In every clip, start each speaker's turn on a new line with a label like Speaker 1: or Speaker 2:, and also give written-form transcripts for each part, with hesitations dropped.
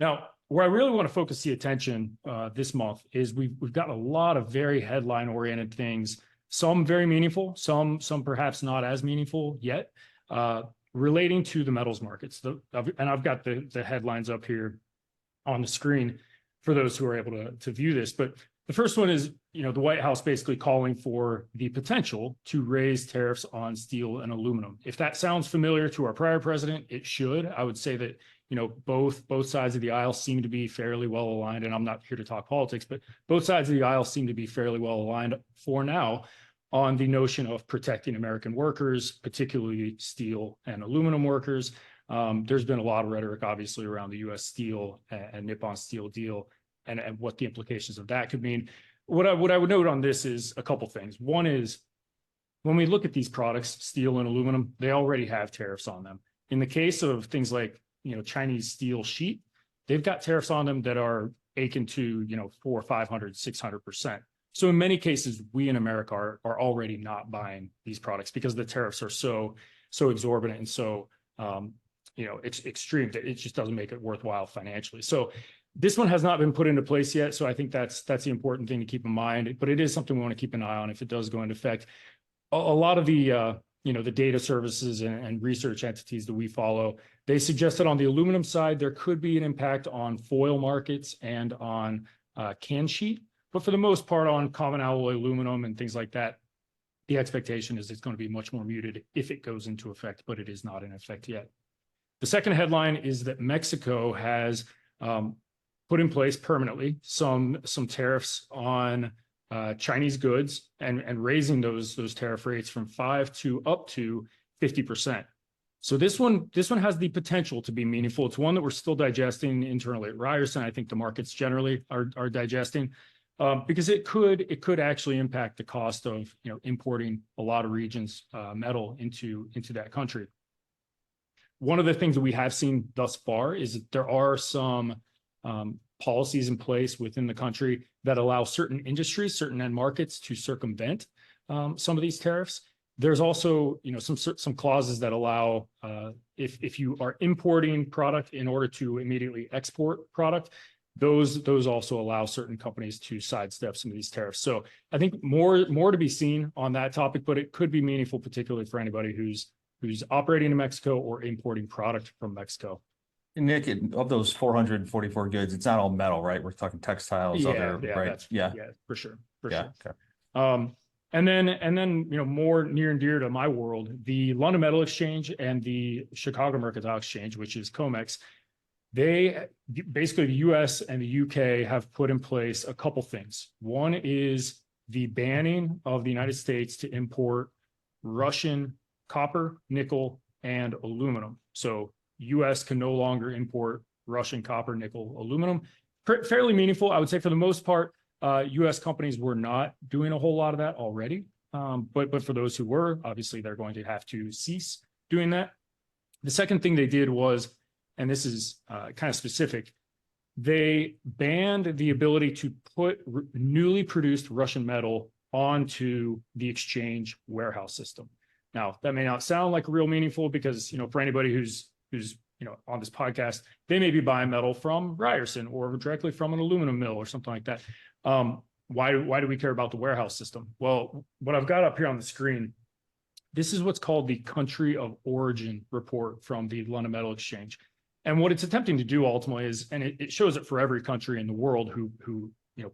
Speaker 1: Now, where I really want to focus the attention this month is we've got a lot of very headline-oriented things, some very meaningful, some perhaps not as meaningful yet, relating to the metals markets. And I've got the headlines up here on the screen for those who are able to view this. But the first one is, the White House basically calling for the potential to raise tariffs on steel and aluminum. If that sounds familiar to our prior president, it should. I would say that, both sides of the aisle seem to be fairly well aligned. And I'm not here to talk politics, but both sides of the aisle seem to be fairly well aligned for now on the notion of protecting American workers, particularly steel and aluminum workers. There's been a lot of rhetoric, obviously, around the U.S. Steel and Nippon Steel deal and what the implications of that could mean. What I would note on this is a couple things. One is, when we look at these products, steel and aluminum, they already have tariffs on them. In the case of things like, Chinese steel sheet, they've got tariffs on them that are akin to, 400, 500, 600%. So in many cases, we in America are already not buying these products because the tariffs are so exorbitant and so, it's extreme that it just doesn't make it worthwhile financially. So this one has not been put into place yet. So I think that's the important thing to keep in mind, but it is something we want to keep an eye on if it does go into effect. A lot of the, the data services and research entities that we follow, they suggest that on the aluminum side, there could be an impact on foil markets and on can sheet. But for the most part, on common alloy aluminum and things like that, the expectation is it's going to be much more muted if it goes into effect, but it is not in effect yet. The second headline is that Mexico has put in place permanently some tariffs on Chinese goods and raising those tariff rates from 5 to up to 50%. So this one has the potential to be meaningful. It's one that we're still digesting internally at Ryerson. I think the markets generally are digesting because it could actually impact the cost of importing a lot of regions metal into that country. One of the things that we have seen thus far is that there are some policies in place within the country that allow certain industries, certain end markets to circumvent some of these tariffs. There's also, some clauses that allow if you are importing product in order to immediately export product, those also allow certain companies to sidestep some of these tariffs. So I think more to be seen on that topic, but it could be meaningful, particularly for anybody who's operating in Mexico or importing product from Mexico.
Speaker 2: And Nick, of those 444 goods, it's not all metal, right? We're talking textiles, right?
Speaker 1: Yeah, for sure.
Speaker 2: Okay.
Speaker 1: And then, more near and dear to my world, the London Metal Exchange and the Chicago Mercantile Exchange, which is COMEX, they basically, the US and the UK have put in place a couple things. One is the banning of the United States to import Russian copper, nickel, and aluminum. So US can no longer import Russian copper, nickel, aluminum. Fairly meaningful. I would say for the most part, US companies were not doing a whole lot of that already. But for those who were, obviously they're going to have to cease doing that. The second thing they did was, and this is kind of specific, they banned the ability to put newly produced Russian metal onto the exchange warehouse system. Now, that may not sound like real meaningful because, for anybody who's on this podcast, they may be buying metal from Ryerson or directly from an aluminum mill or something like that. Why do we care about the warehouse system? Well, what I've got up here on the screen, this is what's called the country of origin report from the London Metal Exchange. And what it's attempting to do ultimately is, and it shows it for every country in the world who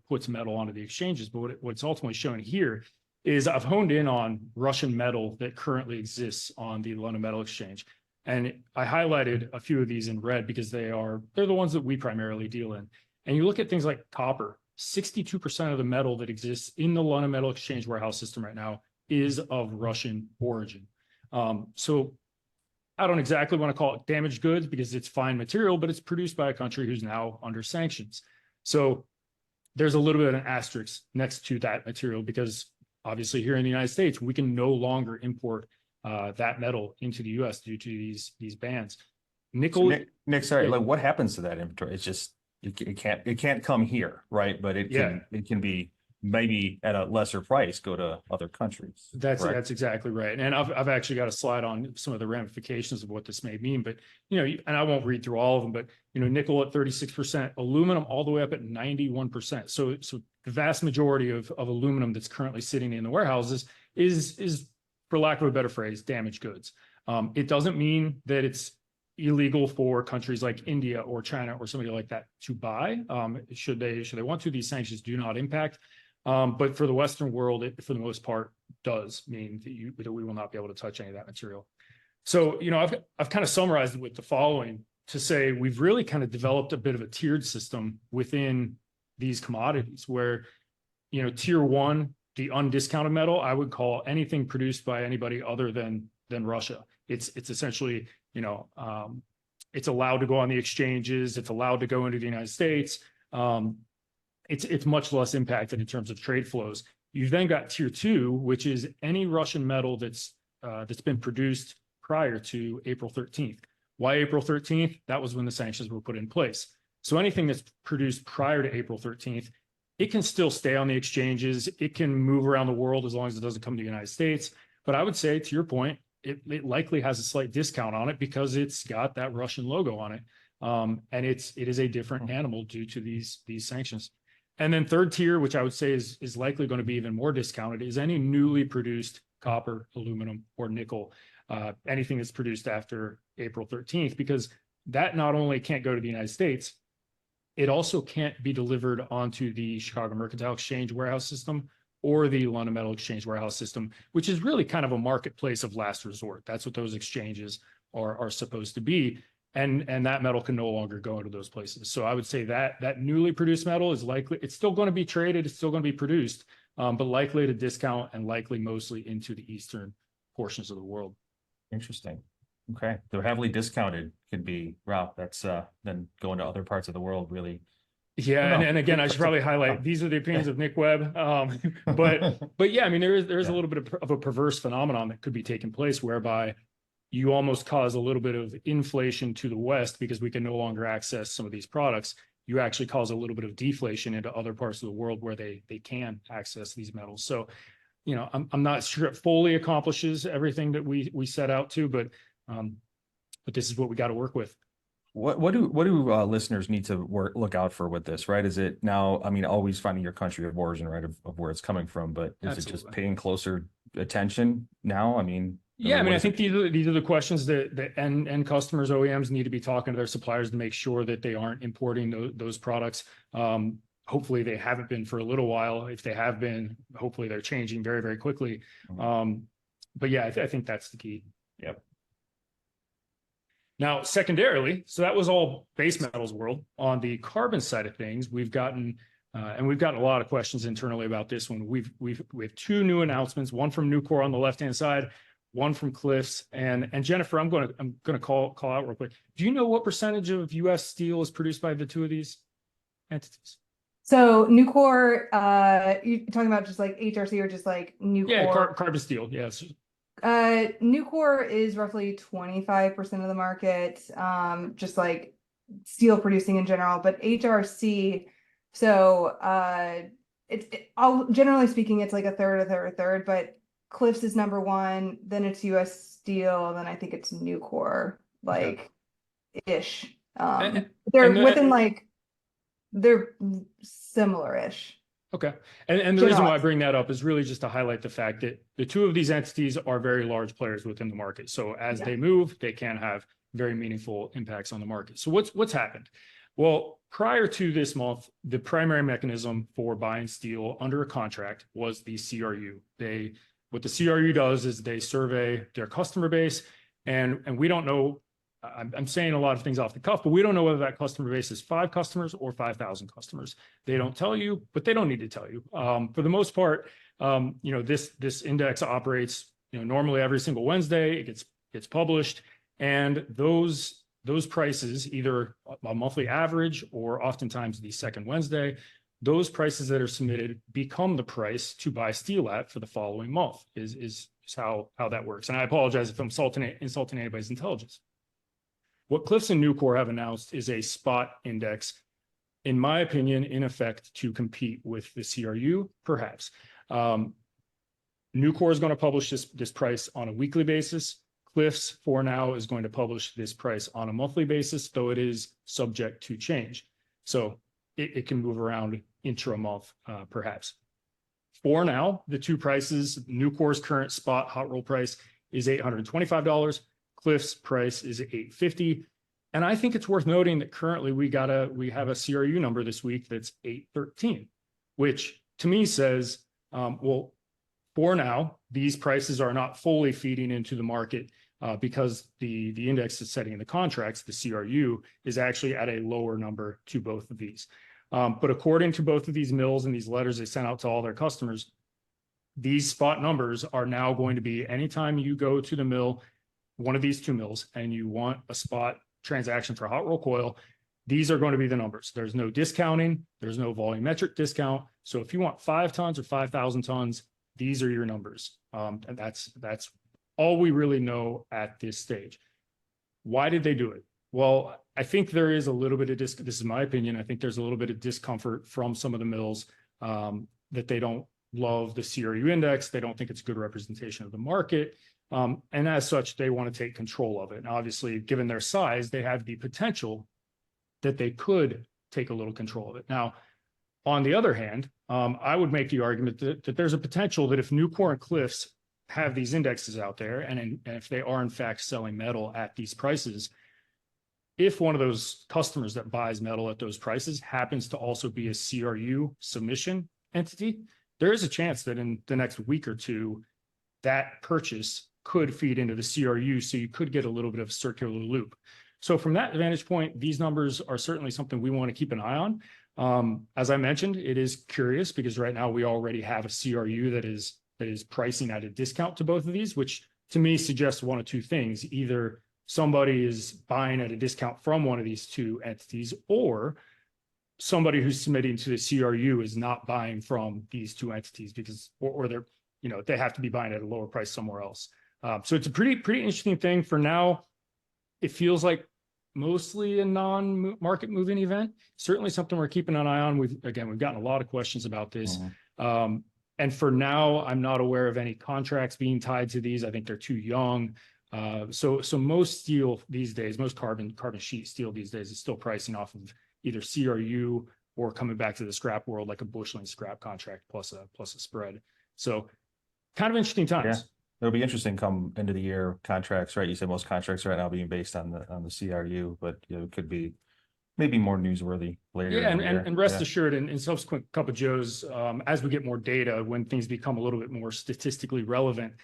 Speaker 1: puts metal onto the exchanges, but what it's ultimately showing here is I've honed in on Russian metal that currently exists on the London Metal Exchange. And I highlighted a few of these in red because they're the ones that we primarily deal in. And you look at things like copper, 62% of the metal that exists in the London Metal Exchange warehouse system right now is of Russian origin. So I don't exactly want to call it damaged goods because it's fine material, but it's produced by a country who's now under sanctions. So there's a little bit of an asterisk next to that material because obviously here in the United States, we can no longer import that metal into the U.S. due to these bans. Nickel.
Speaker 2: So Nick, sorry, like what happens to that inventory? It's just it can't come here, right? But it can be maybe at a lesser price go to other countries.
Speaker 1: That's exactly right. And I've actually got a slide on some of the ramifications of what this may mean, but and I won't read through all of them, but nickel at 36%, aluminum all the way up at 91%. So the vast majority of aluminum that's currently sitting in the warehouses is, for lack of a better phrase, damaged goods. It doesn't mean that it's illegal for countries like India or China or somebody like that to buy. Should they want to? These sanctions do not impact. But for the Western world, it, for the most part, does mean that we will not be able to touch any of that material. So, I've kind of summarized it with the following to say we've really kind of developed a bit of a tiered system within these commodities where, tier one, the undiscounted metal, I would call anything produced by anybody other than Russia. It's essentially, it's allowed to go on the exchanges. It's allowed to go into the United States. It's much less impacted in terms of trade flows. You've then got tier two, which is any Russian metal that's been produced prior to April 13th. Why April 13th? That was when the sanctions were put in place. So anything that's produced prior to April 13th, it can still stay on the exchanges. It can move around the world as long as it doesn't come to the United States. But I would say, to your point, it likely has a slight discount on it because it's got that Russian logo on it. And it is a different animal due to these sanctions. And then third tier, which I would say is likely going to be even more discounted, is any newly produced copper, aluminum, or nickel, anything that's produced after April 13th, because that not only can't go to the United States, it also can't be delivered onto the Chicago Mercantile Exchange warehouse system or the London Metal Exchange warehouse system, which is really kind of a marketplace of last resort. That's what those exchanges are supposed to be. And that metal can no longer go into those places. So I would say that newly produced metal is likely, it's still going to be traded, it's still going to be produced, but likely to discount and likely mostly into the eastern portions of the world.
Speaker 2: Interesting. Okay. They're heavily discounted could be, wow, that's then going to other parts of the world really.
Speaker 1: Yeah, and again, I should probably highlight these are the opinions of Nick Webb. But yeah, I mean, there is a little bit of a perverse phenomenon that could be taking place whereby you almost cause a little bit of inflation to the West because we can no longer access some of these products. You actually cause a little bit of deflation into other parts of the world where they can access these metals. So, I'm not sure it fully accomplishes everything that we set out to, but this is what we got to work with.
Speaker 2: What do listeners need to look out for with this, right? Is it now, I mean, always finding your country of origin, right, of where it's coming from, but is Absolutely. It just paying closer attention now? I mean,
Speaker 1: I think these are the questions that end customers, OEMs need to be talking to their suppliers to make sure that they aren't importing those products. Hopefully they haven't been for a little while. If they have been, hopefully they're changing very, very quickly. But yeah, I think that's the key.
Speaker 2: Yep.
Speaker 1: Now, secondarily, so that was all base metals world. On the carbon side of things, we've gotten a lot of questions internally about this one. We have two new announcements, one from Nucor on the left-hand side, one from Cliffs. And Jennifer, I'm gonna call out real quick. Do you know what percentage of U.S. steel is produced by the two of these entities?
Speaker 3: So Nucor, you talking about just like HRC or just like Nucor?
Speaker 1: Yeah, carbon steel. Yes.
Speaker 3: Nucor is roughly 25% of the market, just like steel producing in general, but HRC, so generally speaking, it's like a third, but Cliffs is number one, then it's US Steel, then I think it's Nucor, like ish. They're similar-ish.
Speaker 1: Okay. And the reason why I bring that up is really just to highlight the fact that the two of these entities are very large players within the market. So as they move, they can have very meaningful impacts on the market. So what's happened? Well, prior to this month, the primary mechanism for buying steel under a contract was the CRU. What the CRU does is they survey their customer base, and we don't know. I'm saying a lot of things off the cuff, but we don't know whether that customer base is 5 customers or 5,000 customers. They don't tell you, but they don't need to tell you. For the most part, this index operates, normally every single Wednesday. It gets published, and those prices, either a monthly average or oftentimes the second Wednesday, those prices that are submitted become the price to buy steel at for the following month. Is how that works. And I apologize if I'm insulting anybody's intelligence. What Cliffs and Nucor have announced is a spot index in my opinion, in effect to compete with the CRU, perhaps. Nucor is going to publish this price on a weekly basis. Cliffs for now is going to publish this price on a monthly basis, though it is subject to change. So it can move around intra-month, perhaps. For now, the two prices, Nucor's current spot hot roll price is $825. Cliffs price is $850. And I think it's worth noting that currently we have a CRU number this week that's 813, which to me says, well, for now, these prices are not fully feeding into the market because the index is setting in the contracts, the CRU is actually at a lower number to both of these. But according to both of these mills and these letters they sent out to all their customers, these spot numbers are now going to be anytime you go to the mill, one of these two mills, and you want a spot transaction for hot roll coil, these are going to be the numbers. There's no discounting. There's no volumetric discount. So if you want 5 tons or 5,000 tons, these are your numbers. And that's all we really know at this stage. Why did they do it? Well, I think there is a little bit of this is my opinion. I think there's a little bit of discomfort from some of the mills that they don't love the CRU index. They don't think it's a good representation of the market. And as such, they want to take control of it. And obviously, given their size, they have the potential that they could take a little control of it. Now, on the other hand, I would make the argument that there's a potential that if Nucor and Cliffs have these indexes out there, and if they are in fact selling metal at these prices, if one of those customers that buys metal at those prices happens to also be a CRU submission entity, there is a chance that in the next week or two, that purchase could feed into the CRU, so you could get a little bit of a circular loop. So from that vantage point, these numbers are certainly something we want to keep an eye on. As I mentioned, it is curious because right now we already have a CRU that is pricing at a discount to both of these, which to me suggests one of two things. Either somebody is buying at a discount from one of these two entities, or somebody who's submitting to the CRU is not buying from these two entities because, or they're, they have to be buying at a lower price somewhere else. So it's a pretty interesting thing. For now, it feels like mostly a non-market moving event. Certainly something we're keeping an eye on. We've gotten a lot of questions about this. And for now, I'm not aware of any contracts being tied to these. I think they're too young. So most steel these days, most carbon sheet steel these days is still pricing off of either CRU or coming back to the scrap world, like a busheling scrap contract plus a spread. So kind of interesting times.
Speaker 2: Yeah. It'll be interesting come into the year contracts, right? You said most contracts right now being based on the CRU, but it could be maybe more newsworthy later.
Speaker 1: Yeah, and rest assured, in subsequent Cup of Joes, as we get more data, when things become a little bit more statistically relevant,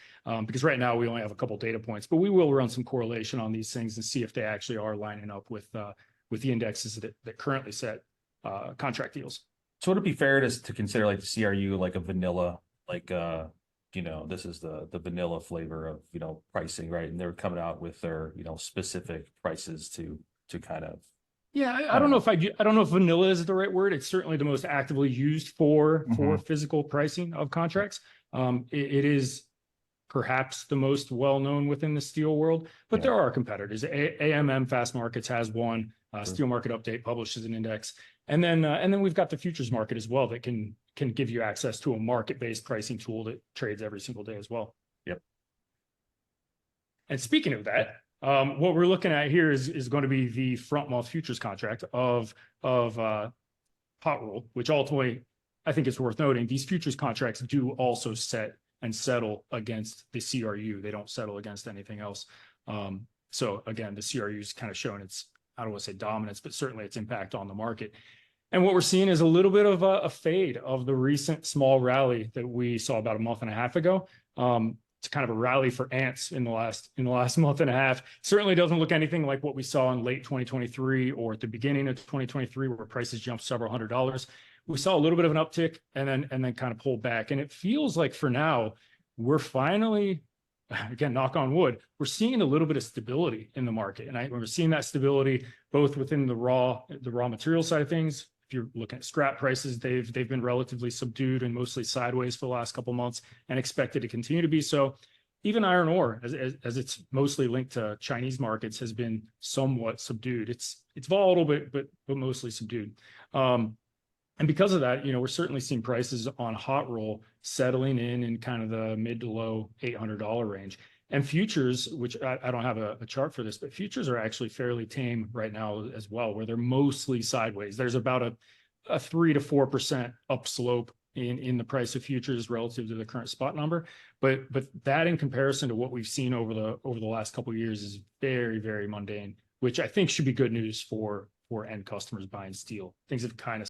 Speaker 1: because right now we only have a couple data points, but we will run some correlation on these things and see if they actually are lining up with the indexes that currently set contract deals.
Speaker 2: So would it be fair to consider like the CRU like a vanilla, like this is the vanilla flavor of pricing, right? And they're coming out with their specific prices to kind of.
Speaker 1: Yeah, I don't know if vanilla is the right word. It's certainly the most actively used for physical pricing of contracts. It is perhaps the most well-known within the steel world, but there are competitors. AMM Fast Markets has one. Steel Market Update publishes an index, and then we've got the futures market as well that can give you access to a market-based pricing tool that trades every single day as well.
Speaker 2: Yep.
Speaker 1: And speaking of that, what we're looking at here is going to be the front month futures contract of hot roll, which ultimately I think it's worth noting. These futures contracts do also set and settle against the CRU. They don't settle against anything else. So again, the CRU is kind of showing its, I don't want to say dominance, but certainly its impact on the market. And what we're seeing is a little bit of a fade of the recent small rally that we saw about a month and a half ago. It's kind of a rally for ants in the last month and a half. Certainly doesn't look anything like what we saw in late 2023 or at the beginning of 2023, where prices jumped several $100s. We saw a little bit of an uptick and then kind of pulled back. And it feels like for now, we're finally, again, knock on wood, we're seeing a little bit of stability in the market. And we're seeing that stability both within the raw material side of things. If you're looking at scrap prices, they've been relatively subdued and mostly sideways for the last couple of months and expected to continue to be so. even iron ore, as it's mostly linked to Chinese markets, has been somewhat subdued. It's volatile, but mostly subdued. And because of that, we're certainly seeing prices on hot roll settling in kind of the mid to low $800 range. And futures, which I don't have a chart for this, but futures are actually fairly tame right now as well, where they're mostly sideways. There's about a 3 to 4% upslope in the price of futures relative to the current spot number. But that, in comparison to what we've seen over the last couple of years, is very, very mundane, which I think should be good news for end customers buying steel. Things have kind of